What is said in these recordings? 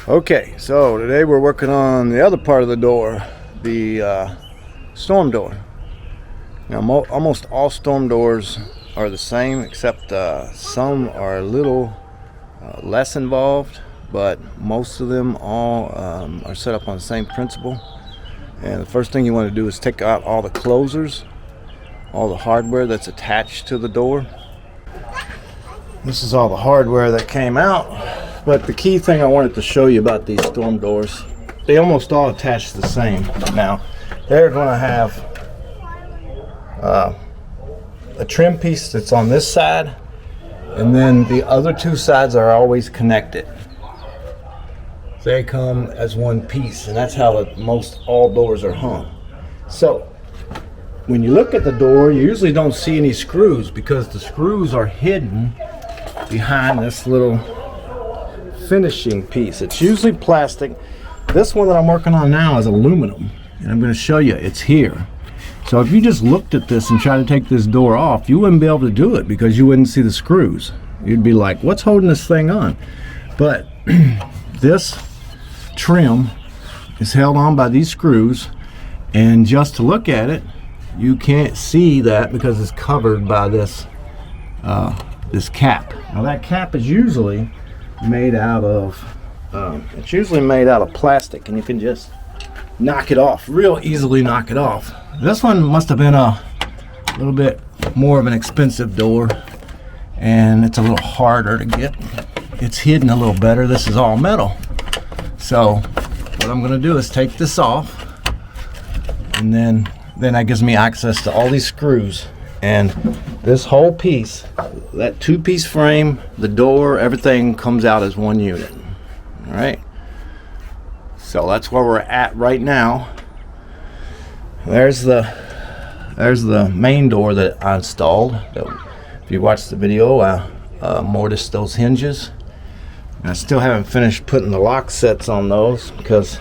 Okay, so today we're working on the other part of the door, the storm door. Now almost all storm doors are the same, except some are a little less involved, but most of them all are set up on the same principle. And the first thing you want to do is take out all the closers, all the hardware that's attached to the door. This is all the hardware that came out. But the key thing I wanted to show you about these storm doors, they almost all attach the same. Now, they're going to have a trim piece that's on this side, and then the other two sides are always connected. They come as one piece, and that's how most all doors are hung. So, when you look at the door, you usually don't see any screws because the screws are hidden behind this little finishing piece. It's usually plastic. This one that I'm working on now is aluminum, and I'm going to show you it's here. So if you just looked at this and tried to take this door off, you wouldn't be able to do it because you wouldn't see the screws. You'd be like, what's holding this thing on? But this trim is held on by these screws, and just to look at it, you can't see that because it's covered by this this cap. Now that cap is usually made out of plastic, and you can just knock it off real easily. Knock it off. This one must have been a little bit more of an expensive door, and it's a little harder to get. It's hidden a little better. This is all metal. So what I'm going to do is take this off, and then that gives me access to all these screws. And this whole piece, that two-piece frame, the door, everything comes out as one unit. All right. So that's where we're at right now. There's the main door that I installed. If you watched the video, I mortised those hinges. And I still haven't finished putting the lock sets on those because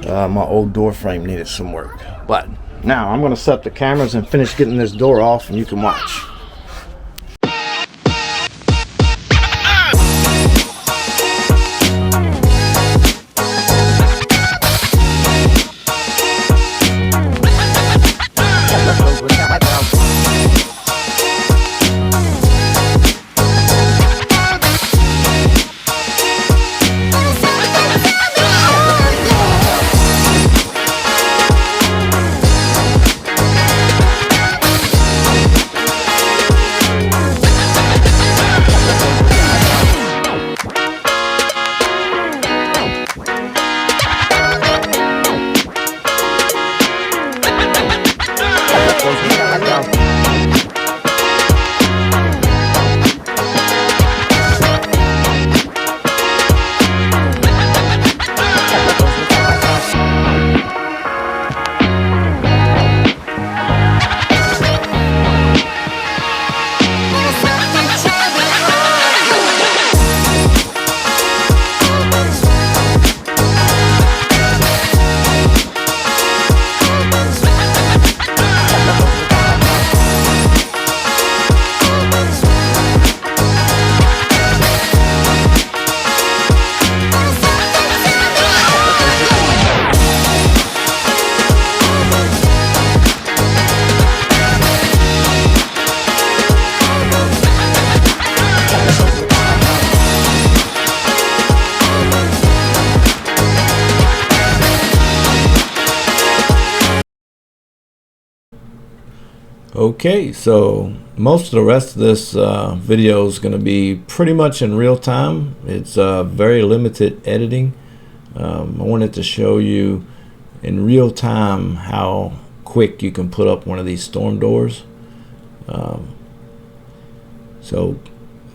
my old door frame needed some work. But now I'm going to set the cameras and finish getting this door off, and you can watch. Okay, so most of the rest of this video is going to be pretty much in real time. It's very limited editing. I wanted to show you in real time how quick you can put up one of these storm doors. So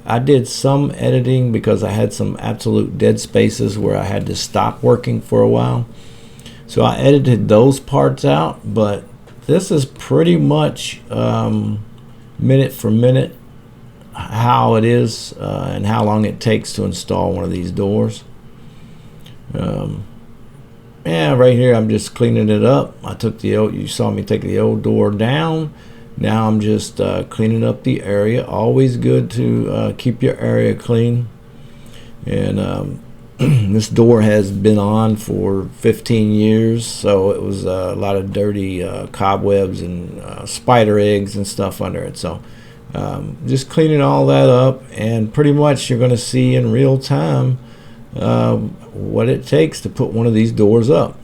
I did some editing because I had some absolute dead spaces where I had to stop working for a while. So I edited those parts out, but this is pretty much minute for minute how it is and how long it takes to install one of these doors. Yeah, right here I'm just cleaning it up. I took the old, you saw me take the old door down. Now I'm just cleaning up the area. Always good to keep your area clean. And This door has been on for 15 years, so it was a lot of dirty cobwebs and spider eggs and stuff under it. So just cleaning all that up, and pretty much you're going to see in real time what it takes to put one of these doors up.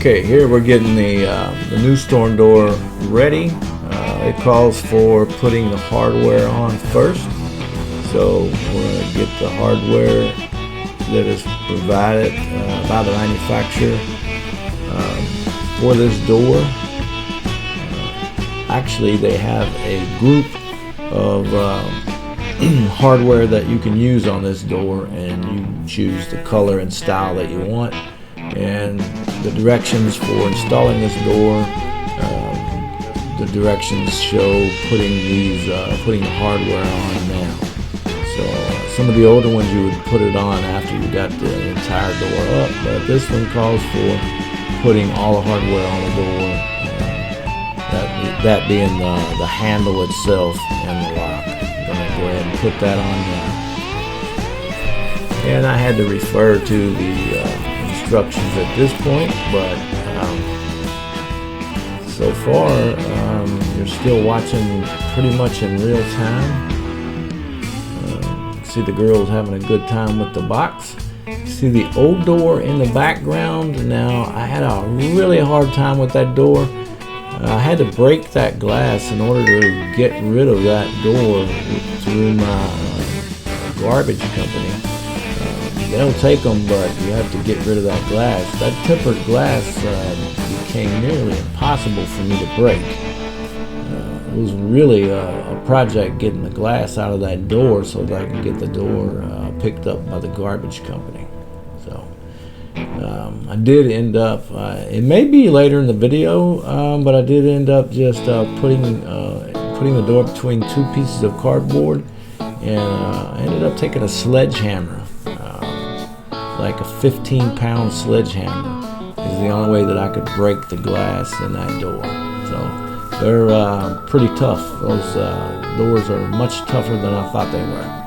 Okay, here we're getting the new storm door ready. It calls for putting the hardware on first. So we're going to get the hardware that is provided by the manufacturer for this door. actually they have a group of hardware that you can use on this door, and you choose the color and style that you want, and the directions for installing this door. The directions show putting the hardware on now. So some of the older ones you would put it on after you got the entire door up, but this one calls for putting all the hardware on the door, that being the handle itself and the lock. I'm going to go ahead and put that on now. And I had to refer to the instructions at this point, but so far you're still watching pretty much in real time. See the girls having a good time with the box. See the old door in the background. Now, I had a really hard time with that door. I had to break that glass in order to get rid of that door through my garbage company. They'll take them, but you have to get rid of that glass. That tempered glass became nearly impossible for me to break. It was really a project getting the glass out of that door so that I can get the door picked up by the garbage company. So I did end up, it may be later in the video, but I did end up just putting the door between two pieces of cardboard, and I ended up taking a sledgehammer, like a 15-pound sledgehammer is the only way that I could break the glass in that door. So they're pretty tough. Those doors are much tougher than I thought they were.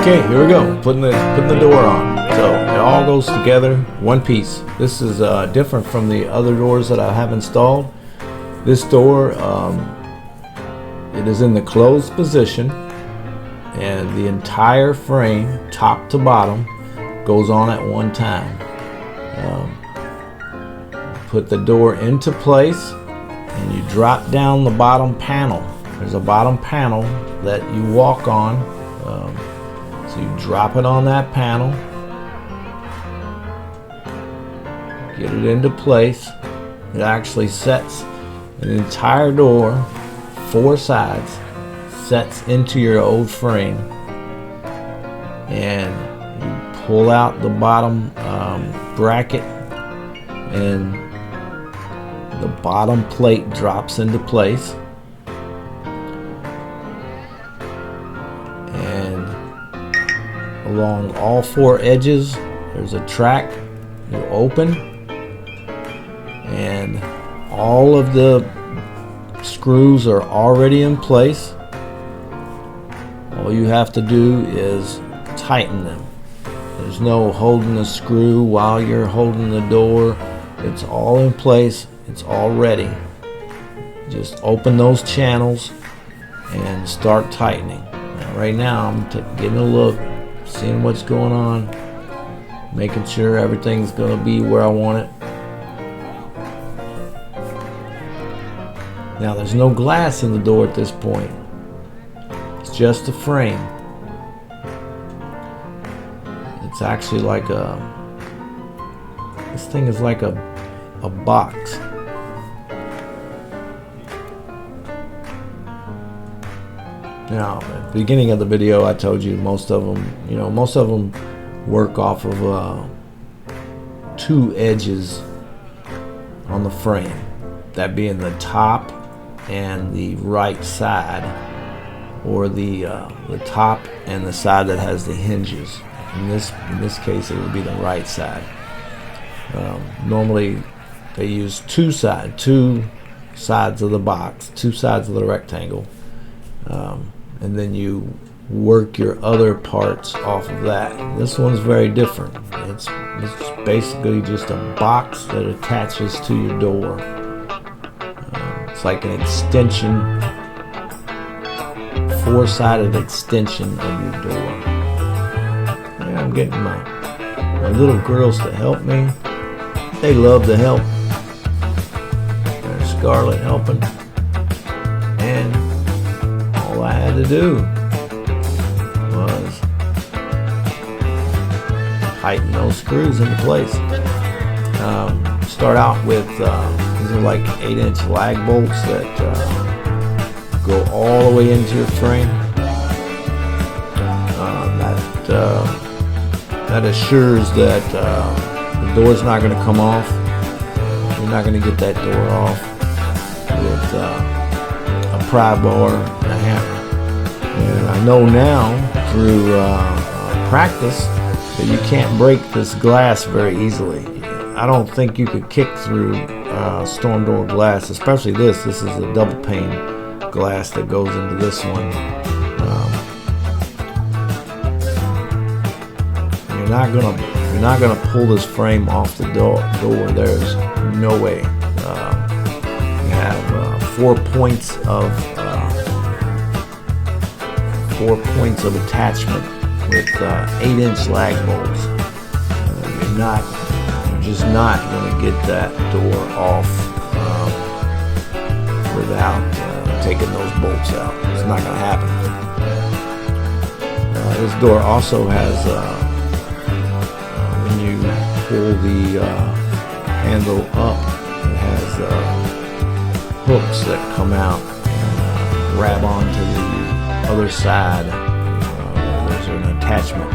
Okay, here we go. Putting the door on. So it all goes together, one piece. This is different from the other doors that I have installed. This door, it is in the closed position, and the entire frame, top to bottom, goes on at one time. Put the door into place, and you drop down the bottom panel. There's a bottom panel that you walk on. So you drop it on that panel, get it into place. It actually sets an entire door, 4 sides, sets into your old frame, and you pull out the bottom bracket, and the bottom plate drops into place. And along all 4 edges, there's a track you open, and all of the screws are already in place. All you have to do is tighten them. There's no holding the screw while you're holding the door. It's all in place. It's all ready. Just open those channels and start tightening. Now, right now I'm getting a look, seeing what's going on, making sure everything's going to be where I want it. Now there's no glass in the door at this point. It's just a frame. It's actually like this thing is like a box. Now, at the beginning of the video, I told you most of them work off of 2 edges on the frame, that being the top and the right side, or the top and the side that has the hinges. In this case, it would be the right side. Normally, they use 2 sides of the box, 2 sides of the rectangle. And then you work your other parts off of that. This one's very different. It's basically just a box that attaches to your door. It's like an extension, 4-sided extension of your door. Yeah, I'm getting my little girls to help me. They love to help. There's Scarlett helping. And all I had to do was tighten those screws into place. Start out with these are like 8-inch lag bolts that go all the way into your frame. That assures that the door's not going to come off. You're not going to get that door off with a pry bar and a hammer. And I know now through practice that you can't break this glass very easily. I don't think you could kick through storm door glass, especially this. This is a double pane glass that goes into this one. You're not gonna pull this frame off the door. There's no way. You have 4 points of attachment with 8-inch lag bolts. You're just not going to get that door off without taking those bolts out. It's not going to happen. This door also has, when you pull the handle up, it has hooks that come out and grab onto the other side. There's an attachment.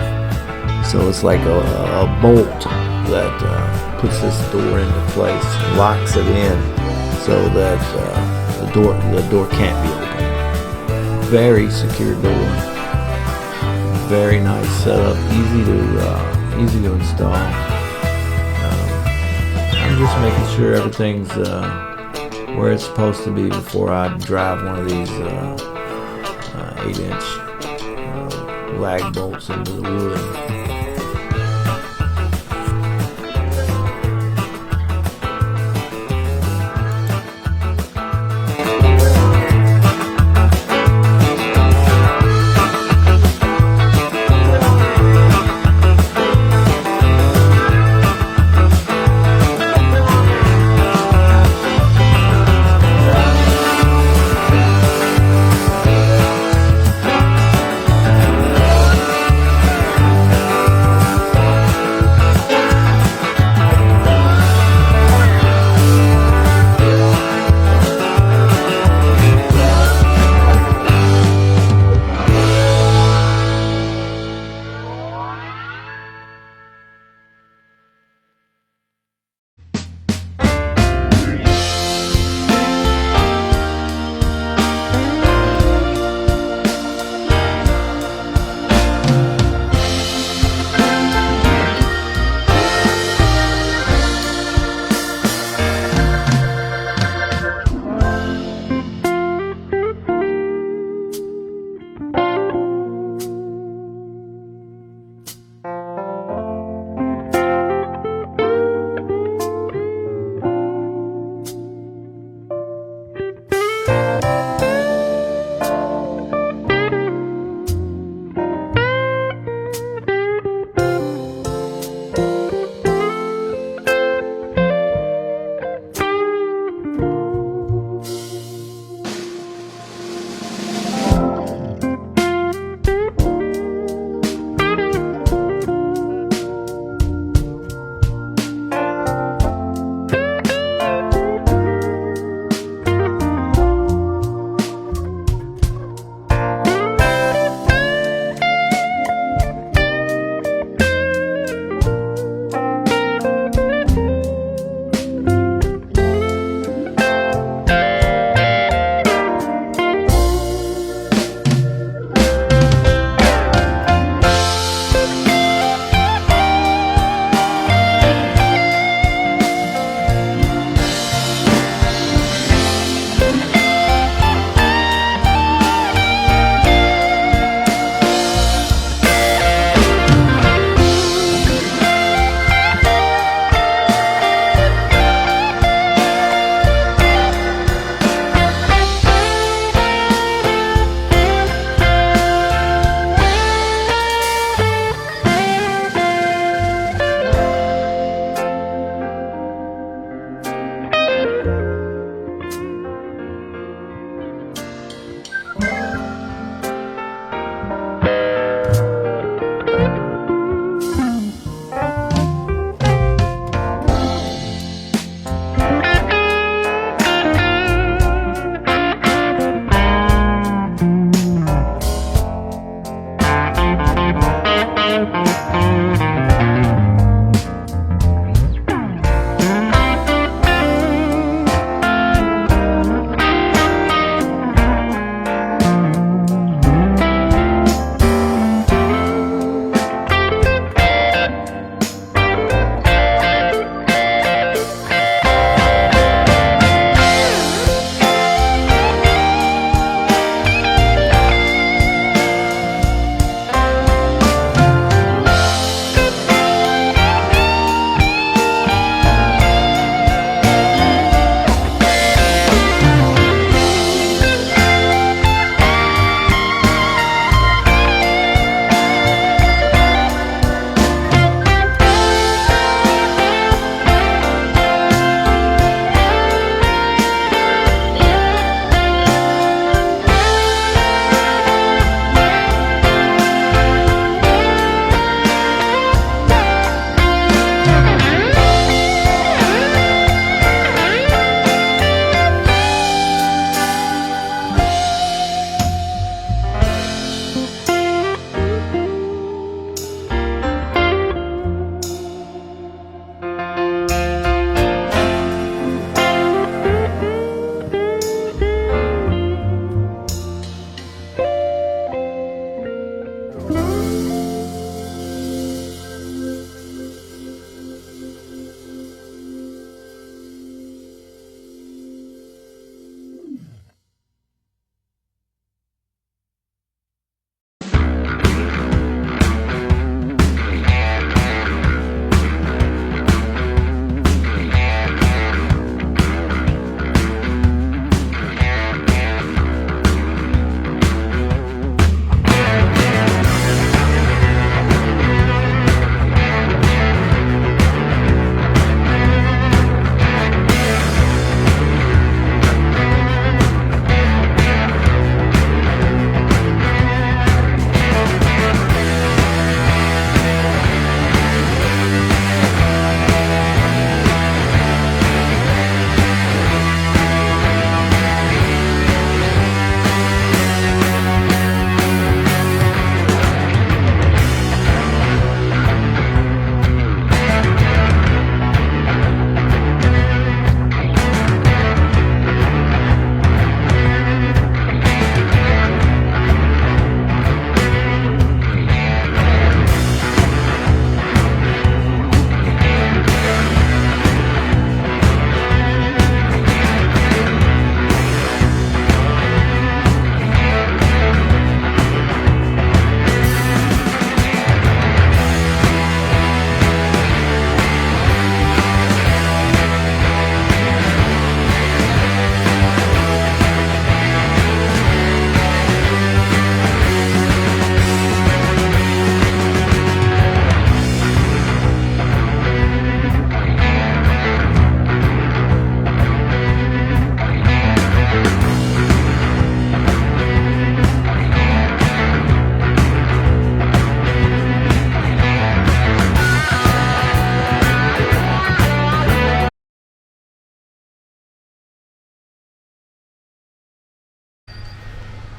So it's like a bolt that puts this door into place, locks it in so that the door can't be opened. Very secure door, very nice setup, easy to install. I'm just making sure everything's where it's supposed to be before I drive one of these 8-inch lag bolts into the wood.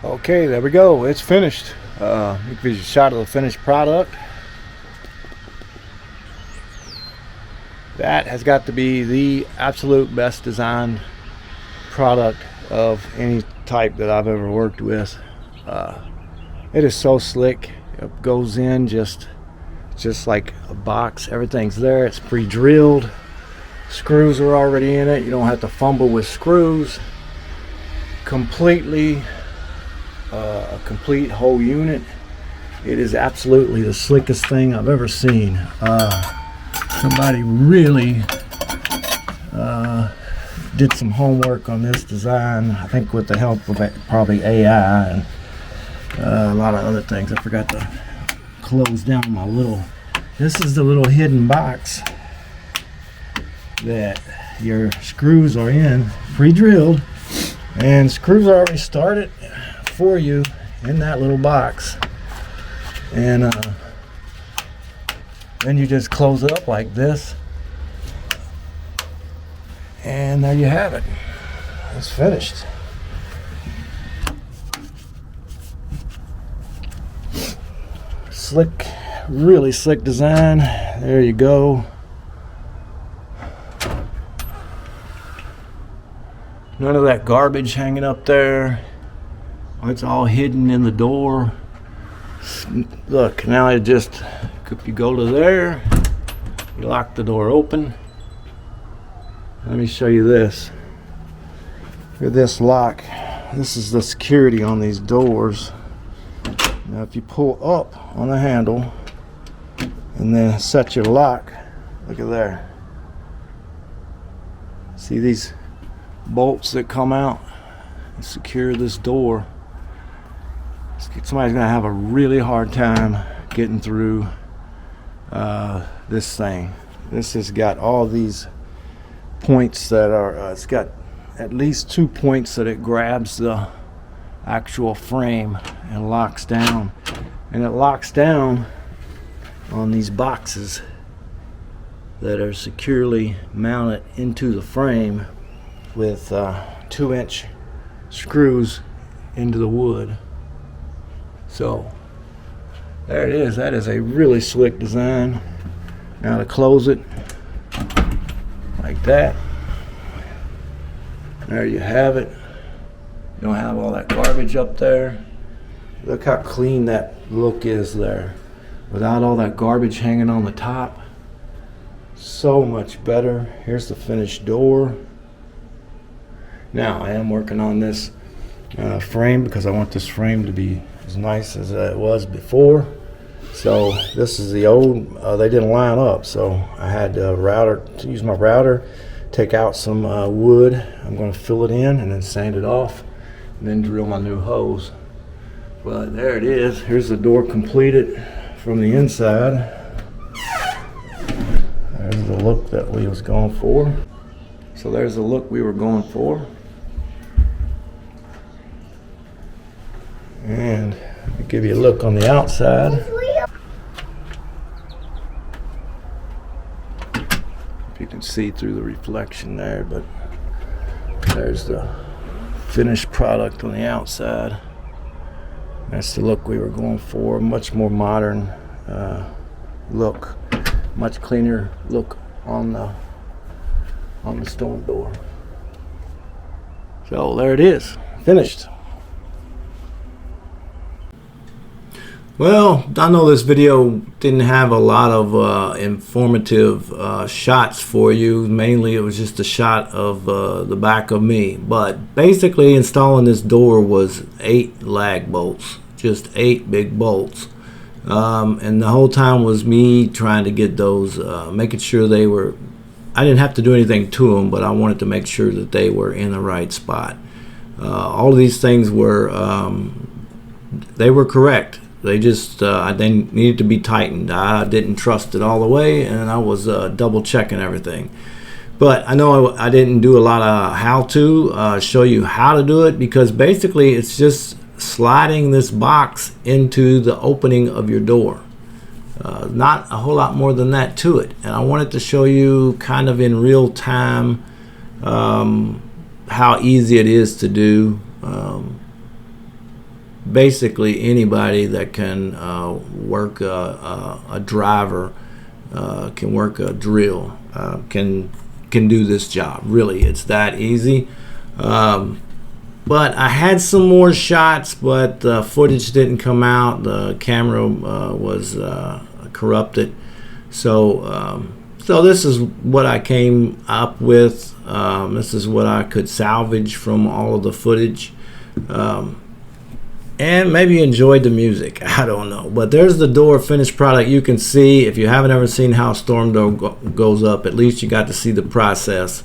Okay, there we go. It's finished. Give you a shot of the finished product. That has got to be the absolute best designed product of any type that I've ever worked with. It is so slick. It goes in just like a box. Everything's there. It's pre-drilled. Screws are already in it. You don't have to fumble with screws. Completely a complete whole unit. It is absolutely the slickest thing I've ever seen. Somebody really did some homework on this design. I think with the help of probably AI and a lot of other things. I forgot to close down my little. This is the little hidden box that your screws are in, pre-drilled, and screws are already started for you in that little box. And then you just close it up like this, and there you have it. It's finished. Slick, really slick design. There you go. None of that garbage hanging up there. It's all hidden in the door. Look, now it just, if you go to there, you lock the door open. Let me show you this. Look at this lock. This is the security on these doors. Now if you pull up on the handle and then set your lock, look at there. See these bolts that come out and secure this door? Somebody's gonna have a really hard time getting through this thing. This has got all these points that are, it's got at least 2 points that it grabs the actual frame and locks down. And it locks down on these boxes that are securely mounted into the frame with 2-inch screws into the wood. So there it is. That is a really slick design. Now to close it like that, there you have it. You don't have all that garbage up there. Look how clean that look is there without all that garbage hanging on the top. So much better. Here's the finished door. Now I am working on this frame because I want this frame to be as nice as it was before. So this is the old, they didn't line up, so I had to use my router, take out some wood. I'm going to fill it in and then sand it off and then drill my new hose. But there it is. Here's the door completed from the inside. There's the look that we was going for. So there's the look we were going for. And let me give you a look on the outside. If you can see through the reflection there, but there's the finished product on the outside. That's the look we were going for. Much more modern look, much cleaner look on the storm door. So there it is, finished. Well, I know this video didn't have a lot of informative shots for you. Mainly it was just a shot of the back of me. But basically installing this door was 8 lag bolts. Just 8 big bolts. And the whole time was me trying to get those, making sure they were, I didn't have to do anything to them, but I wanted to make sure that they were in the right spot. All of these things were, they were correct. They just they needed to be tightened. I didn't trust it all the way, and I was double checking everything. But I know I didn't do a lot of how to show you how to do it, because basically it's just sliding this box into the opening of your door. Not a whole lot more than that to it. And I wanted to show you kind of in real time how easy it is to do. basically anybody that can work a driver, can work a drill, can do this job. Really, it's that easy. But I had some more shots, but the footage didn't come out. The camera was corrupted. So this is what I came up with. This is what I could salvage from all of the footage. And maybe you enjoyed the music. I don't know. But there's the door, finished product. You can see, if you haven't ever seen how a storm door goes up, at least you got to see the process.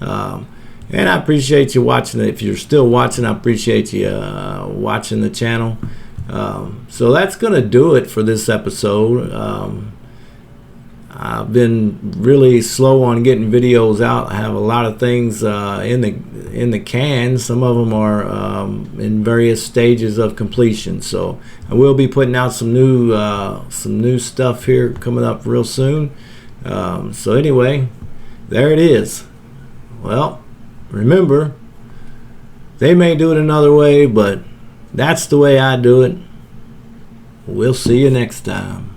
And I appreciate you watching it. If you're still watching, I appreciate you watching the channel. So that's going to do it for this episode. I've been really slow on getting videos out. I have a lot of things in the can. Some of them are in various stages of completion. So I will be putting out some new stuff here coming up real soon. So anyway, there it is. Well, remember, they may do it another way, but that's the way I do it. We'll see you next time.